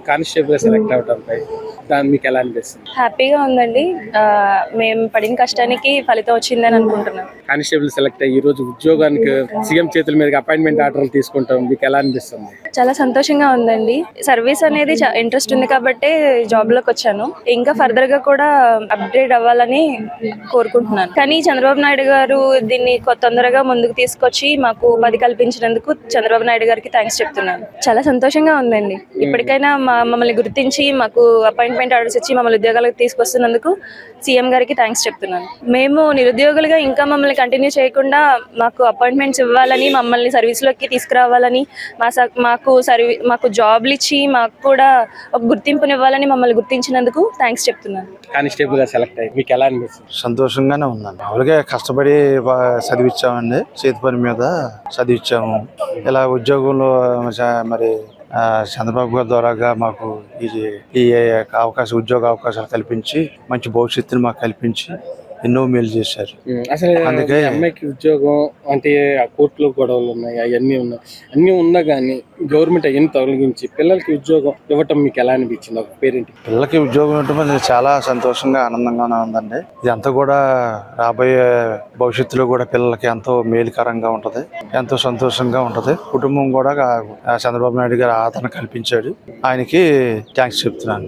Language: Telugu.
కానిస్టేబుల్ సెలెక్ట్ అవడంపై దాన్ని మీకు ఎలా అనిపిస్తుంది? హ్యాపీగా ఉందండి. మేము పడిన కష్టానికి ఫలితం వచ్చిందని అనుకుంటున్నాను. కానిస్టేబుల్ సెలెక్ట్ అయ్యి ఈ రోజు ఉద్యోగానికి సీఎం చేతుల మీదకి అపాయింట్మెంట్ ఆర్డర్లు తీసుకుంటాం, మీకు ఎలా అనిపిస్తుంది? చాలా సంతోషంగా ఉందండి. సర్వీస్ అనేది ఇంట్రెస్ట్ ఉంది కాబట్టి జాబ్ లోకి వచ్చాను. ఇంకా ఫర్దర్ గా కూడా అప్డేట్ అవ్వాలని కోరుకుంటున్నాను. కానీ చంద్రబాబు నాయుడు గారు దీన్ని తొందరగా ముందుకు తీసుకొచ్చి మాకు ఉపాధి కల్పించినందుకు చంద్రబాబు నాయుడు గారికి థ్యాంక్స్ చెప్తున్నాను. చాలా సంతోషంగా ఉందండి. ఇప్పటికైనా మమ్మల్ని గుర్తించి మాకు అపాయింట్మెంట్ ఆర్డర్స్ ఇచ్చి మమ్మల్ని ఉద్యోగాలకు తీసుకొస్తున్నందుకు సీఎం గారికి థ్యాంక్స్ చెప్తున్నాను. మేము నిరుద్యోగులుగా ఇంకా మమ్మల్ని కంటిన్యూ చేయకుండా మాకు అపాయింట్మెంట్స్ ఇవ్వాలని, మమ్మల్ని సర్వీస్లోకి తీసుకురావాలని, మాకు జాబ్లు ఇచ్చి మాకు కూడా ఒక గుర్తింపునివ్వాలని మమ్మల్ని గుర్తించినందుకు థ్యాంక్స్ చెప్తున్నాను. కానిస్టేబుల్ గా సెలెక్ట్ అయ్యి మీకు ఎలా అనిపిస్తుంది? సంతోషంగానే ఉందండి. మామూలుగా కష్టపడి చదివించామండి, చేతి పని మీద చదివించాము. ఇలా ఉద్యోగంలో మరి చంద్రబాబు గారి ద్వారాగా మాకు ఈ ఉద్యోగ అవకాశాలు కల్పించి మంచి భవిష్యత్తుని మాకు కల్పించి ఎన్నో మేలు చేశారు. అసలు అందుకే అమ్మాయికి ఉద్యోగం అంటే కోర్టులో గొడవలు ఉన్నాయి, అవన్నీ ఉన్నాయి. అన్ని ఉన్నా కానీ గవర్నమెంట్ అవన్నీ తొలగించి పిల్లలకి ఉద్యోగం ఇవ్వటం మీకు ఎలా అనిపించింది? ఒక పేరెంట్ పిల్లలకి ఉద్యోగం ఇవ్వటం చాలా సంతోషంగా ఆనందంగానే ఉందండి. ఇదంతా కూడా రాబోయే భవిష్యత్తులో కూడా పిల్లలకి ఎంతో మేలుకరంగా ఉంటది, ఎంతో సంతోషంగా ఉంటది. కుటుంబం కూడా చంద్రబాబు నాయుడు గారు ఆదరణ కల్పించాడు. ఆయనకి థ్యాంక్స్ చెప్తున్నాను.